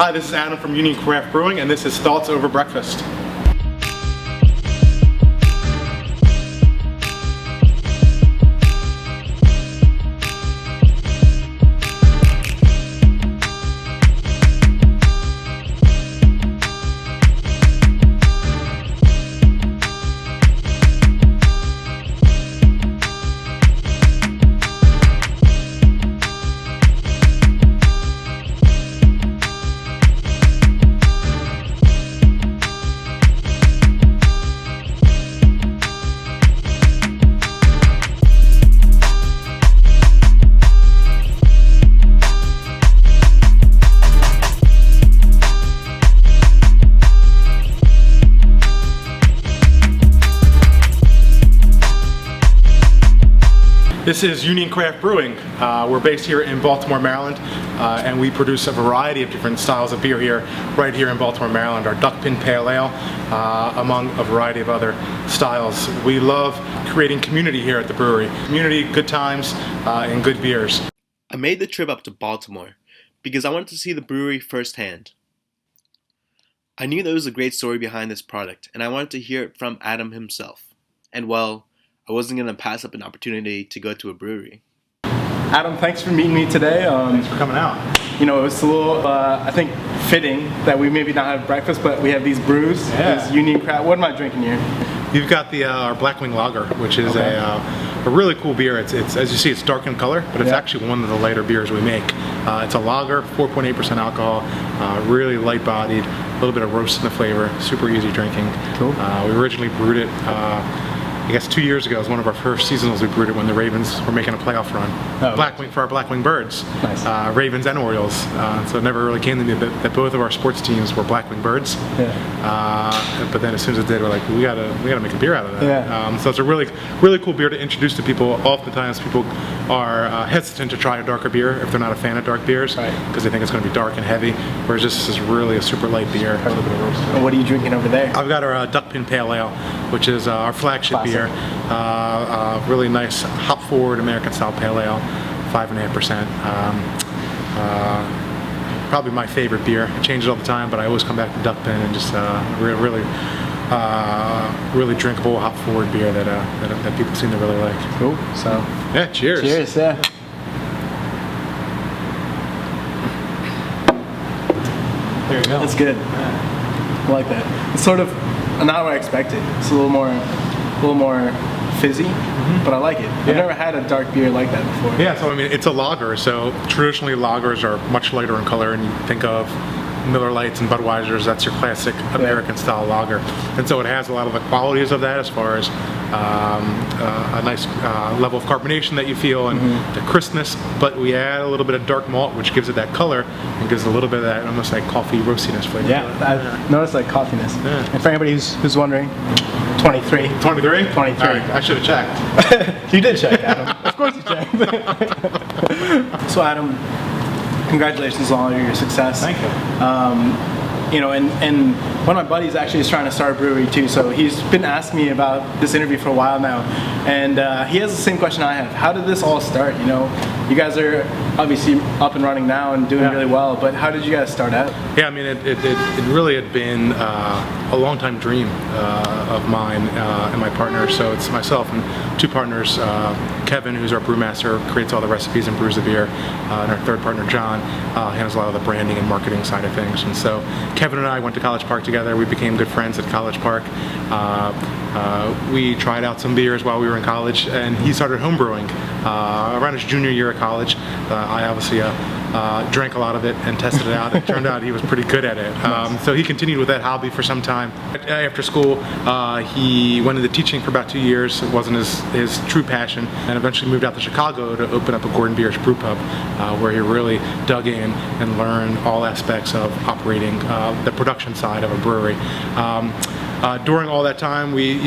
Hi, this is Adam from Union Craft Brewing, and this is Thoughts Over Breakfast. This is Union Craft Brewing. We're based here in Baltimore, Maryland, and we produce a variety of different styles of beer here, right here in Baltimore, Maryland. Our Duckpin Pale Ale, among a variety of other styles. We love creating community here at the brewery. Community, good times, and good beers. I made the trip up to Baltimore because I wanted to see the brewery firsthand. I knew there was a great story behind this product, and I wanted to hear it from Adam himself. And well, I wasn't going to pass up an opportunity to go to a brewery. Adam, thanks for meeting me today. Thanks for coming out. You know, it's a little, I think, fitting that we maybe not have breakfast, but we have these brews. Yeah. This Union Craft. What am I drinking here? You've got the our Blackwing Lager, which is a really cool beer. It's as you see, it's dark in color, but it's actually one of the lighter beers we make. It's a lager, 4.8% alcohol, really light-bodied, a little bit of roast in the flavor, super easy drinking. Cool. We originally brewed it, I guess 2 years ago. It was one of our first seasonals. We brewed it when the Ravens were making a playoff run. Blackwing for our Blackwing Birds. Nice. Ravens and Orioles. So it never really came to me that both of our sports teams were Blackwing Birds. Yeah. But then as soon as it did, we're like, we gotta make a beer out of that. Yeah. So it's a really cool beer to introduce to people. Oftentimes people are hesitant to try a darker beer if they're not a fan of dark beers, because they think it's going to be dark and heavy. Whereas this is really a super light beer. And what are you drinking over there? I've got our Duckpin Pale Ale, which is our flagship beer. Really nice hop-forward American-style pale ale, 5.5%. Probably my favorite beer. I change it all the time, but I always come back to Duckpin and just really drinkable hop-forward beer that people seem to really like. Cool. So yeah, cheers. Cheers. Yeah. There you go. That's good. I like that. It's sort of not what I expected. It's a little more fizzy, but I like it. I've never had a dark beer like that before. Yeah, so I mean, it's a lager, so traditionally lagers are much lighter in color, and you think of Miller Lights and Budweisers, that's your classic American style lager. And so it has a lot of the qualities of that as far as a nice level of carbonation that you feel and the crispness, but we add a little bit of dark malt, which gives it that color and gives a little bit of that almost like coffee roastiness flavor. Yeah, I noticed like coffeeness. Yeah. And for anybody who's wondering, 23. 23? 23. All right, I should have checked. You did check, Adam. Of course you checked. So Adam, congratulations on all your success. Thank you. You know, and one of my buddies actually is trying to start a brewery too, so he's been asking me about this interview for a while now, and he has the same question I have. How did this all start? You know, you guys are obviously up and running now and doing really well, but how did you guys start out? Yeah, I mean, it really had been a long time dream of mine and my partner. So it's myself and two partners, Kevin, who's our brewmaster, creates all the recipes and brews the beer, and our third partner, John, handles a lot of the branding and marketing side of things. And so Kevin and I went to College Park together. We became good friends at College Park. We tried out some beers while we were in college, and he started homebrewing around his junior year at college. I obviously drank a lot of it and tested it out. It turned out he was pretty good at it. So he continued with that hobby for some time. After school, he went into teaching for about 2 years. It wasn't his true passion, and eventually moved out to Chicago to open up a Gordon Biersch brew pub, where he really dug in and learned all aspects of operating the production side of a brewery. During all that time, we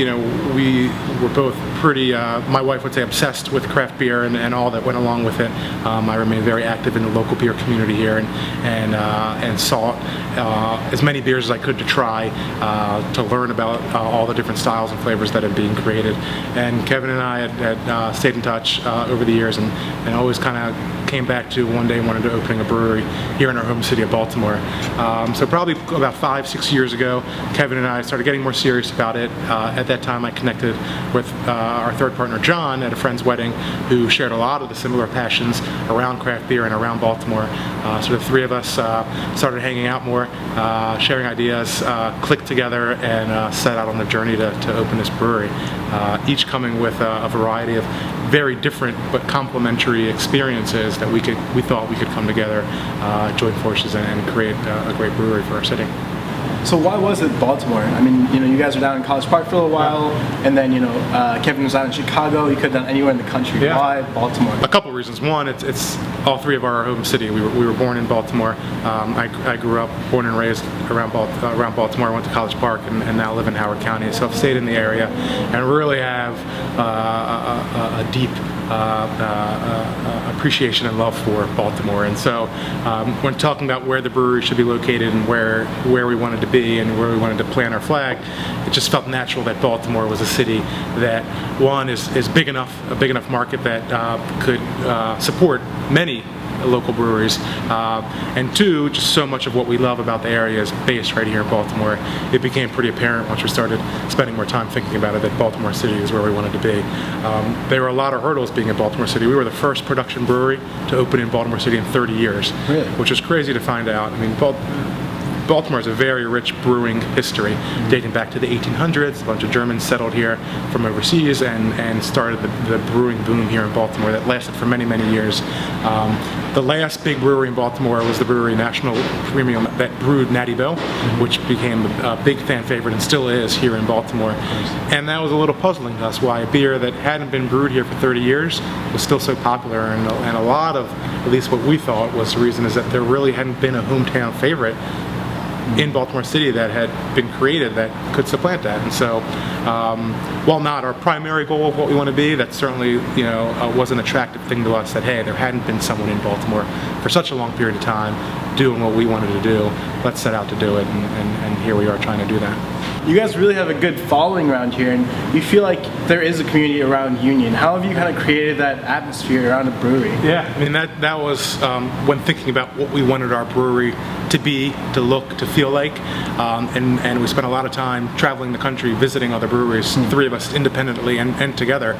were both pretty, my wife would say, obsessed with craft beer and all that went along with it. I remained very active in the local beer community here and sought as many beers as I could to try to learn about all the different styles and flavors that are being created. And Kevin and I had stayed in touch over the years and always kind of came back to one day and wanted to opening a brewery here in our home city of Baltimore. So probably about 5-6 years ago, Kevin and I started getting more serious about it. At that time, I connected with our third partner, John, at a friend's wedding, who shared a lot of the similar passions around craft beer and around Baltimore. So the three of us started hanging out more, sharing ideas, clicked together, and set out on the journey to open this brewery. Each coming with a variety of very different but complementary experiences that we thought we could come together, join forces, and create a great brewery for our city. So why was it Baltimore? I mean, you guys were down in College Park for a while, and then Kevin was out in Chicago. You could have done anywhere in the country. Yeah. Why Baltimore? A couple reasons. One, it's all three of our home city. We were born in Baltimore. I grew up, born and raised around Baltimore. I went to College Park and now live in Howard County. So I've stayed in the area and really have a deep appreciation and love for Baltimore. And so when talking about where the brewery should be located and where we wanted to be and where we wanted to plant our flag, it just felt natural that Baltimore was a city that, one, is a big enough market that could support many local breweries, and two, just so much of what we love about the area is based right here in Baltimore. It became pretty apparent once we started spending more time thinking about it that Baltimore City is where we wanted to be. There were a lot of hurdles being in Baltimore City. We were the first production brewery to open in Baltimore City in 30 years, really? Which is crazy to find out. I mean, Baltimore has a very rich brewing history, dating back to the 1800s. A bunch of Germans settled here from overseas and started the brewing boom here in Baltimore that lasted for many, many years. The last big brewery in Baltimore was the brewery National Premium that brewed Natty Bell, which became a big fan favorite and still is here in Baltimore. And that was a little puzzling to us, why a beer that hadn't been brewed here for 30 years was still so popular. And a lot of, at least what we thought was the reason, is that there really hadn't been a hometown favorite in Baltimore City that had been created that could supplant that. And so, while not our primary goal of what we want to be, that certainly was an attractive thing to us, that hey, there hadn't been someone in Baltimore for such a long period of time doing what we wanted to do. Let's set out to do it, and here we are trying to do that. You guys really have a good following around here, and you feel like there is a community around Union. How have you kind of created that atmosphere around a brewery? Yeah, I mean that was when thinking about what we wanted our brewery to be, to look, to feel like, and we spent a lot of time traveling the country, visiting other breweries, three of us independently and together.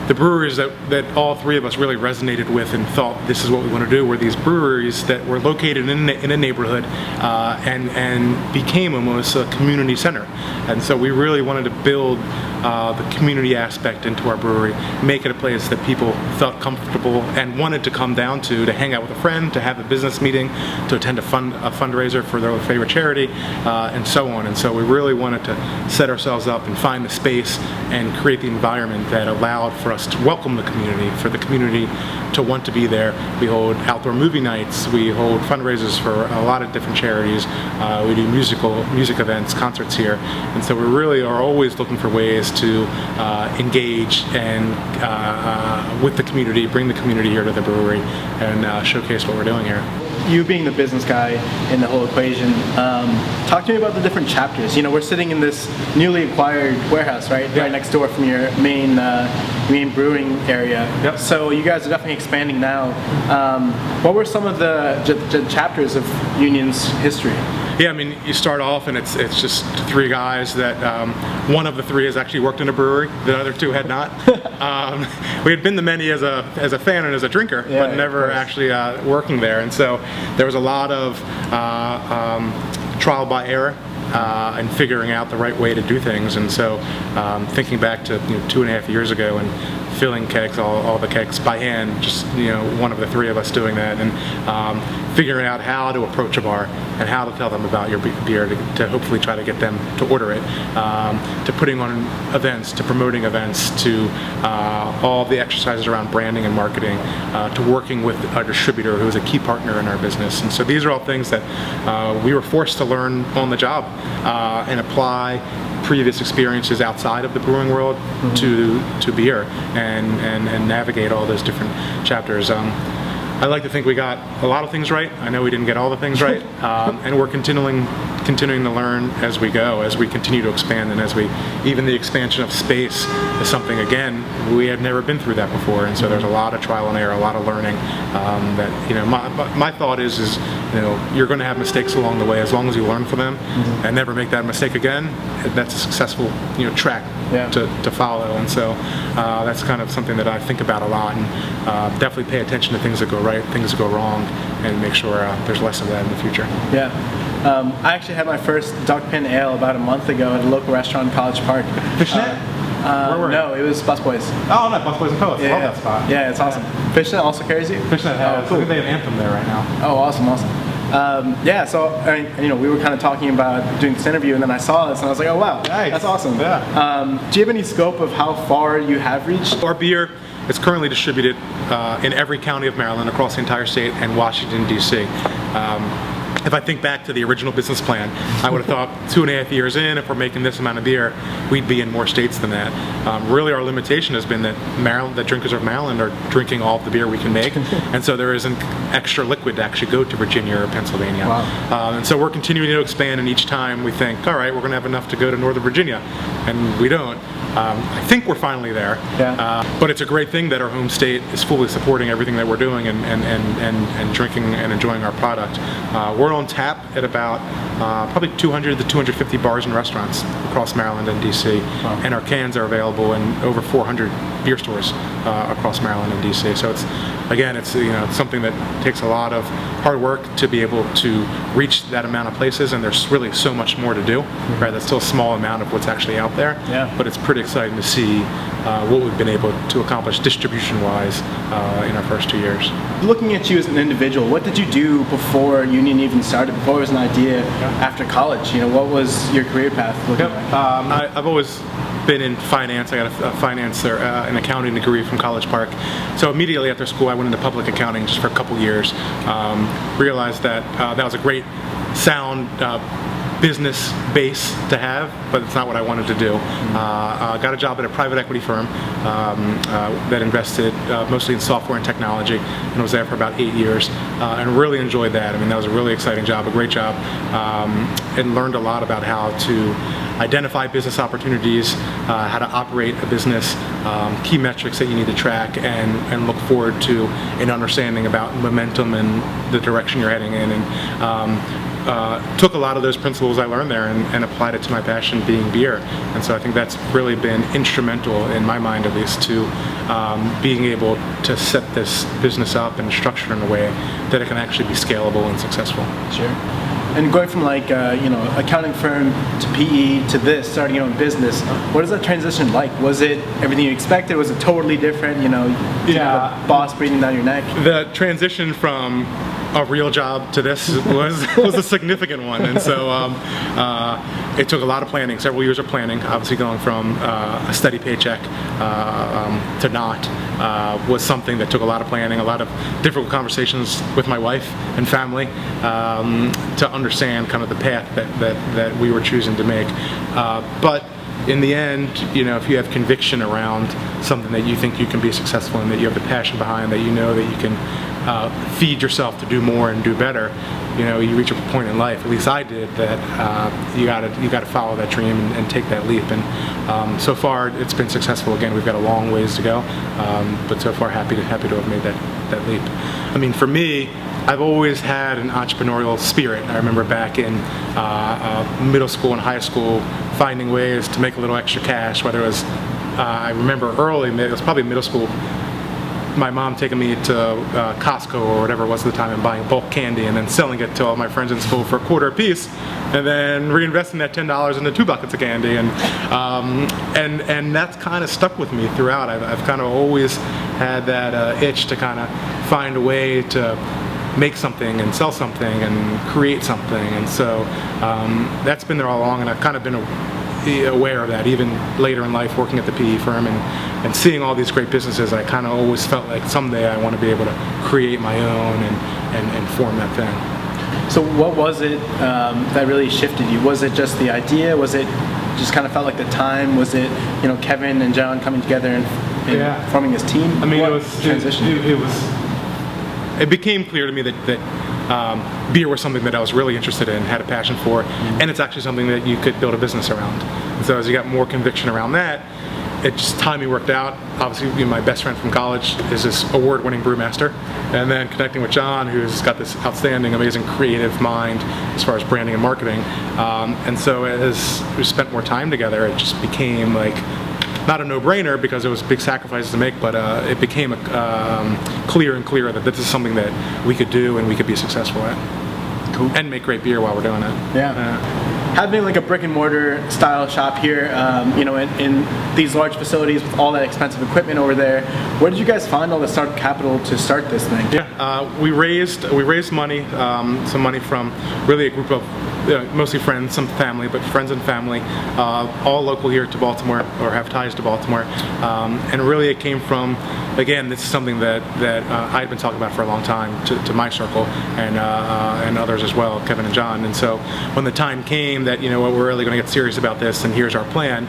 The breweries that all three of us really resonated with and thought this is what we want to do were these breweries that were located in a neighborhood and became almost a community center. And so we really wanted to build the community aspect into our brewery, make it a place that people felt comfortable and wanted to come down to hang out with a friend, to have a business meeting, to attend a fundraiser for their favorite charity, and so on. And so we really wanted to set ourselves up and find the space and create the environment that allowed for us to welcome the community, for the community to want to be there. We hold outdoor movie nights, we hold fundraisers for a lot of different charities, we do music events, concerts here, and so we really are always looking for ways to engage and with the community, bring the community here to the brewery and showcase what we're doing here. You being the business guy in the whole equation, talk to me about the different chapters. We're sitting in this newly acquired warehouse, right? Yeah. Right next door from your main brewing area. Yep. So you guys are definitely expanding now. What were some of the chapters of Union's history? Yeah, I mean, you start off and it's just three guys that one of the three has actually worked in a brewery, the other two had not. We had been to many as a fan and as a drinker, Yeah, but never actually working there. And so there was a lot of trial by error and figuring out the right way to do things. And so thinking back to 2.5 years ago and filling kegs, all the kegs by hand, just one of the three of us doing that, and figuring out how to approach a bar and how to tell them about your beer to hopefully try to get them to order it, to putting on events, to promoting events, to all the exercises around branding and marketing, to working with our distributor who is a key partner in our business. And so these are all things that we were forced to learn on the job and apply previous experiences outside of the brewing world to beer and navigate all those different chapters. I like to think we got a lot of things right. I know we didn't get all the things right, and we're continuing continuing to learn as we go, as we continue to expand, and even the expansion of space is something, again, we had never been through that before, and so there's a lot of trial and error, a lot of learning. My thought is you're going to have mistakes along the way. As long as you learn from them and never make that mistake again, that's a successful track to follow. And so that's kind of something that I think about a lot, and definitely pay attention to things that go right, things that go wrong, and make sure there's less of that in the future. Yeah. I actually had my first duck pin ale about a month ago at a local restaurant in College Park. Fishnet? Where were no, it was Busboys. Oh, no, Busboys and Poets. I love that spot. Yeah, it's awesome. Fishnet also carries you? Fishnet has. Cool. I think they have Anthem there right now. Oh, awesome. So we were kind of talking about doing this interview, and then I saw this, and I was like, oh wow, nice. That's awesome. Yeah. Do you have any scope of how far you have reached? Our beer is currently distributed in every county of Maryland, across the entire state, and Washington, D.C. If I think back to the original business plan, I would have thought 2.5 years in, if we're making this amount of beer, we'd be in more states than that. Really, our limitation has been that drinkers of Maryland are drinking all of the beer we can make, and so there isn't extra liquid to actually go to Virginia or Pennsylvania. Wow. And so we're continuing to expand, and each time we think, all right, we're going to have enough to go to Northern Virginia, and we don't. I think we're finally there, but it's a great thing that our home state is fully supporting everything that we're doing and drinking and enjoying our product. We're on tap at about probably 200 to 250 bars and restaurants across Maryland and DC, and our cans are available in over 400 beer stores across Maryland and DC. So it's something that takes a lot of hard work to be able to reach that amount of places, and there's really so much more to do. Right, that's still a small amount of what's actually out there, but it's pretty exciting to see what we've been able to accomplish distribution-wise in our first 2 years. Looking at you as an individual, what did you do before Union even started? Before it was an idea after college? What was your career path looking like? I've always been in finance. I got a finance or an accounting degree from College Park. So immediately after school, I went into public accounting just for a couple years. Realized that that was a great, sound business base to have, but it's not what I wanted to do. Got a job at a private equity firm that invested mostly in software and technology, and was there for about 8 years, and really enjoyed that. I mean, that was a really exciting job, a great job, and learned a lot about how to identify business opportunities, how to operate a business, key metrics that you need to track, and look forward to an understanding about momentum and the direction you're heading in. And took a lot of those principles I learned there and applied it to my passion, being beer. And so I think that's really been instrumental, in my mind at least, to being able to set this business up and structure it in a way that it can actually be scalable and successful. Sure. And going from accounting firm to PE to this, starting your own business, what is that transition like? Was it everything you expected? Was it totally different? Did you have a boss breathing down your neck? The transition from a real job to this was a significant one, and so it took a lot of planning, several years of planning. Obviously, going from a steady paycheck to not was something that took a lot of planning, a lot of difficult conversations with my wife and family to understand kind of the path that we were choosing to make. But in the end, if you have conviction around something that you think you can be successful in, that you have the passion behind, that you know that you can feed yourself to do more and do better, you reach a point in life, at least I did, that you got to follow that dream and take that leap. And so far, it's been successful. Again, we've got a long ways to go, but so far, happy to have made that leap. I mean, for me, I've always had an entrepreneurial spirit. I remember back in middle school and high school, finding ways to make a little extra cash, whether it was, I remember early, it was probably middle school, my mom taking me to Costco or whatever it was at the time and buying bulk candy and then selling it to all my friends in school for $0.25 a piece, and then reinvesting that $10 into 2 buckets of candy, and that's kind of stuck with me throughout. I've kind of always had that itch to kind of find a way to make something and sell something and create something, and so that's been there all along, and I've kind of been aware of that even later in life, working at the PE firm and seeing all these great businesses. I kind of always felt like someday I want to be able to create my own and form that thing. So what was it that really shifted you? Was it just the idea? Was it just kind of felt like the time? Was it Kevin and John coming together and forming this team? I mean, what it was transition? It became clear to me that beer was something that I was really interested in, had a passion for, and it's actually something that you could build a business around. And so as you got more conviction around that, it just timing worked out. Obviously, my best friend from college is this award-winning brewmaster, and then connecting with John, who's got this outstanding, amazing creative mind as far as branding and marketing. And so as we spent more time together, it just became like not a no-brainer because it was big sacrifices to make, but it became clearer and clearer that this is something that we could do and we could be successful at. Cool. And make great beer while we're doing it. Yeah. Having like a brick and mortar style shop here, in these large facilities with all that expensive equipment over there, where did you guys find all the start capital to start this thing? Yeah, we raised money, some money from really a group of mostly friends, some family, but friends and family, all local here to Baltimore or have ties to Baltimore, and really it came from, again, this is something that I'd been talking about for a long time to my circle and others as well, Kevin and John. And so when the time came that we're really going to get serious about this and here's our plan,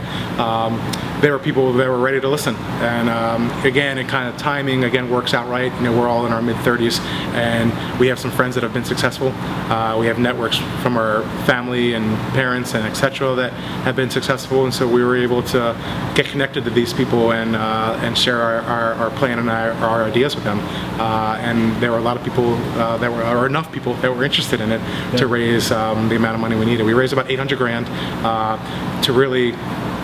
there were people that were ready to listen. And again, it kind of timing again works out right. We're all in our mid-30s, and we have some friends that have been successful. We have networks from our family and parents and etc. that have been successful, and so we were able to get connected to these people and share our plan and our ideas with them. And there were a lot of people or enough people that were interested in it to raise the amount of money we needed. We raised about $800,000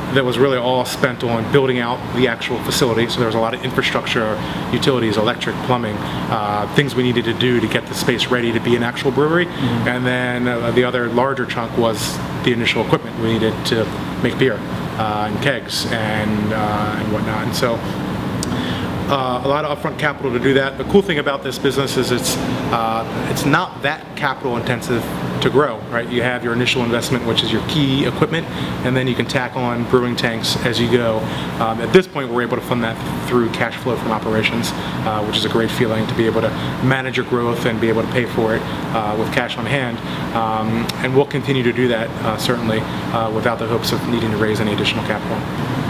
that was really all spent on building out the actual facility. So there was a lot of infrastructure, utilities, electric, plumbing, things we needed to do to get the space ready to be an actual brewery. And then the other larger chunk was the initial equipment we needed to make beer and kegs and whatnot. And so a lot of upfront capital to do that. The cool thing about this business is it's not that capital intensive to grow, right? You have your initial investment, which is your key equipment, and then you can tack on brewing tanks as you go. At this point, we're able to fund that through cash flow from operations, which is a great feeling to be able to manage your growth and be able to pay for it with cash on hand. And we'll continue to do that, certainly, without the hopes of needing to raise any additional capital.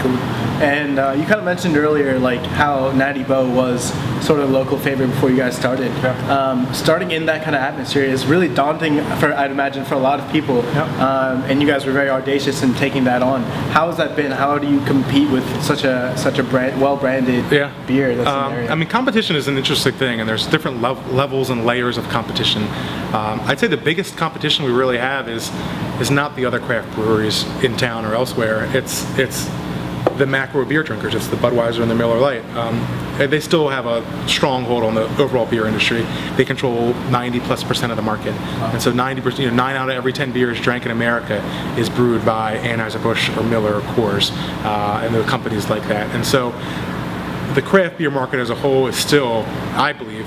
Cool. And you kind of mentioned earlier like how Natty Boh was sort of a local favorite before you guys started. Yeah. Starting in that kind of atmosphere is really daunting I'd imagine for a lot of people. Yeah. And you guys were very audacious in taking that on. How has that been? How do you compete with such a well-branded beer that's in the area? I mean, competition is an interesting thing, and there's different levels and layers of competition. I'd say the biggest competition we really have is not the other craft breweries in town or elsewhere. It's the macro beer drinkers. It's the Budweiser and the Miller Lite. They still have a stronghold on the overall beer industry. They control 90+% of the market, and so 90%, 9 out of every 10 beers drank in America is brewed by Anheuser-Busch or Miller or Coors, and the companies like that. And so the craft beer market as a whole is still, I believe,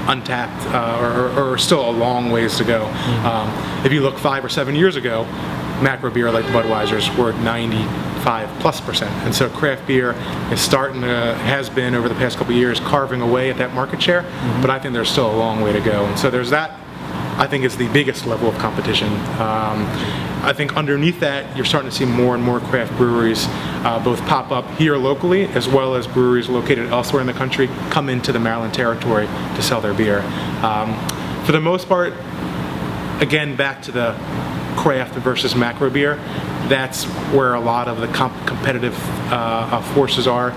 untapped or still a long ways to go. If you look 5 or 7 years ago, macro beer like the Budweisers were 95+%, and so craft beer is has been over the past couple of years carving away at that market share, but I think there's still a long way to go. And so there's that, I think, is the biggest level of competition. I think underneath that, you're starting to see more and more craft breweries both pop up here locally, as well as breweries located elsewhere in the country come into the Maryland territory to sell their beer. For the most part, again, back to the craft versus macro beer, that's where a lot of the competitive forces are.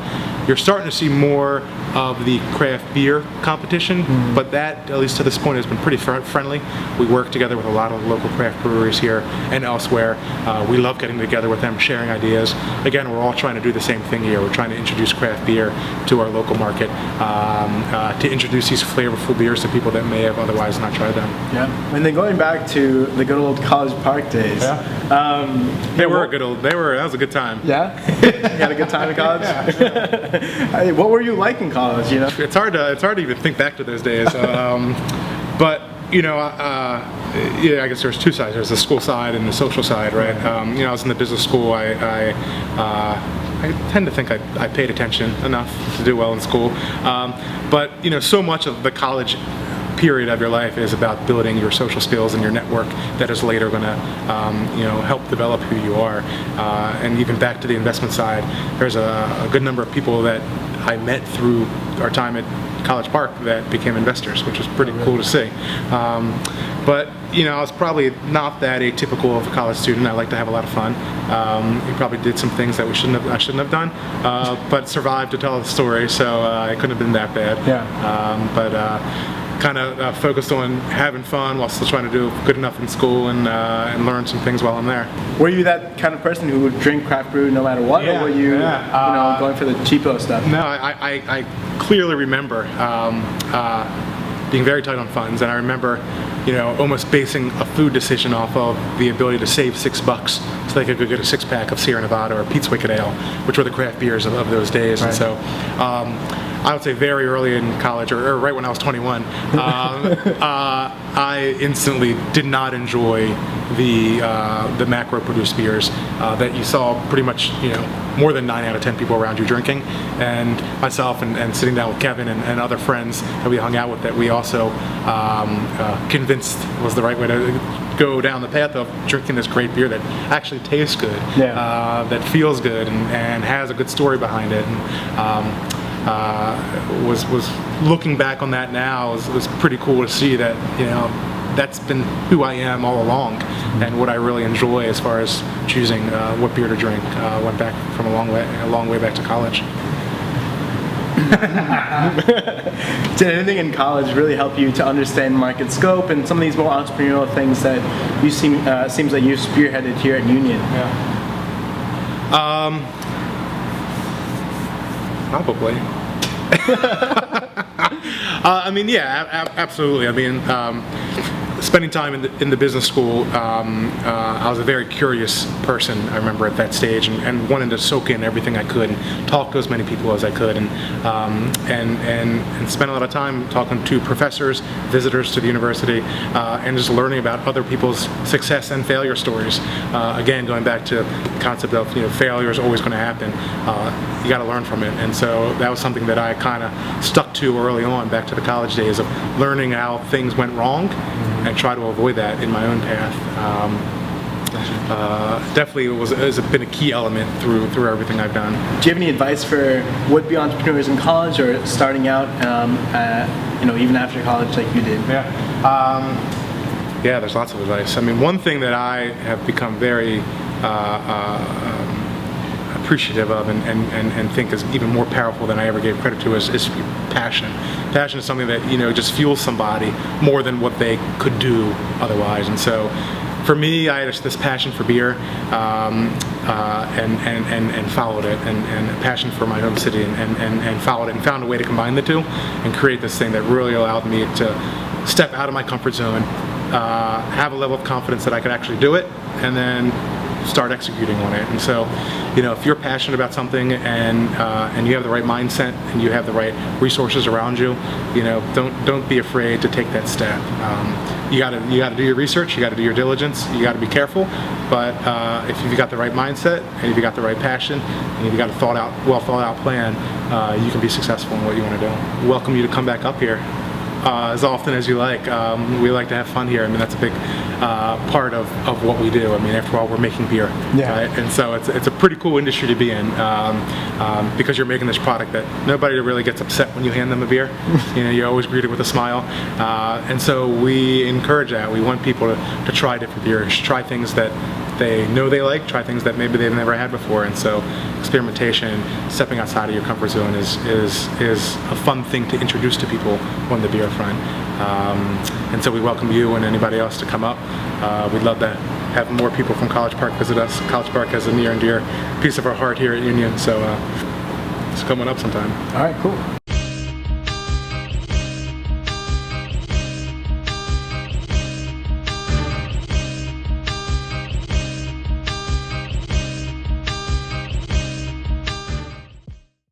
You're starting to see more of the craft beer competition, but that, at least to this point, has been pretty friendly. We work together with a lot of local craft breweries here and elsewhere. We love getting together with them, sharing ideas. Again, we're all trying to do the same thing here. We're trying to introduce craft beer to our local market, to introduce these flavorful beers to people that may have otherwise not tried them. Yeah, and then going back to the good old College Park days. That was a good time. Yeah? You had a good time in college? Yeah. What were you like in college, It's hard to even think back to those days. But I guess there's two sides. There's the school side and the social side, right? I was in the business school. I tend to think I paid attention enough to do well in school. But so much of the college period of your life is about building your social skills and your network that is later going to help develop who you are. And even back to the investment side, there's a good number of people that I met through our time at College Park that became investors, which was pretty cool to see. But I was probably not that atypical of a college student. I like to have a lot of fun. We probably did some things that I shouldn't have done, but survived to tell the story, so it couldn't have been that bad. Yeah. But kind of focused on having fun while still trying to do good enough in school and learn some things while I'm there. Were you that kind of person who would drink craft brew no matter what, or were you, going for the cheapo stuff? No, I clearly remember being very tight on funds, and I remember, almost basing a food decision off of the ability to save $6 so they could go get a 6-pack of Sierra Nevada or Pete's Wicked Ale, which were the craft beers of those days. Right. And so I would say very early in college, or right when I was 21, I instantly did not enjoy the macro-produced beers that you saw pretty much, more than 9 out of 10 people around you drinking, and myself and sitting down with Kevin and other friends that we hung out with that we also convinced was the right way to go down the path of drinking this great beer that actually tastes good, that feels good, and has a good story behind it. And was looking back on that now, it was pretty cool to see that that's been who I am all along, and what I really enjoy as far as choosing what beer to drink. Went back from a long way back to college. Did anything in college really help you to understand market scope and some of these more entrepreneurial things that you seems like you've spearheaded here at Union? Probably. Absolutely. Spending time in the business school, I was a very curious person, I remember, at that stage, and wanted to soak in everything I could and talk to as many people as I could, and spend a lot of time talking to professors, visitors to the university, and just learning about other people's success and failure stories. Again, going back to the concept of failure is always going to happen. You got to learn from it, and so that was something that I kind of stuck to early on, back to the college days, of learning how things went wrong and try to avoid that in my own path. Definitely has been a key element through everything I've done. Do you have any advice for would-be entrepreneurs in college or starting out, even after college like you did? Yeah, there's lots of advice. One thing that I have become very appreciative of and think is even more powerful than I ever gave credit to is passion. Passion is something that just fuels somebody more than what they could do otherwise. And so for me, I had this passion for beer and followed it, and a passion for my home city and followed it, and found a way to combine the two and create this thing that really allowed me to step out of my comfort zone, have a level of confidence that I could actually do it, and then start executing on it. And so, if you're passionate about something and you have the right mindset and you have the right resources around you, don't be afraid to take that step. You got to do your research, you got to do your diligence, you got to be careful. But if you've got the right mindset and if you've got the right passion and you've got a well thought out plan, you can be successful in what you want to do. Welcome you to come back up here as often as you like. We like to have fun here. That's a big part of what we do. After all, we're making beer, right? And so it's a pretty cool industry to be in, because you're making this product that nobody really gets upset when you hand them a beer. You're always greeted with a smile, and so we encourage that. We want people to try different beers, try things that they know they like, try things that maybe they've never had before. And so experimentation, stepping outside of your comfort zone is a fun thing to introduce to people on the beer front. And so we welcome you and anybody else to come up. We'd love to have more people from College Park visit us. College Park has a near and dear piece of our heart here at Union, so it's coming up sometime. All right, cool.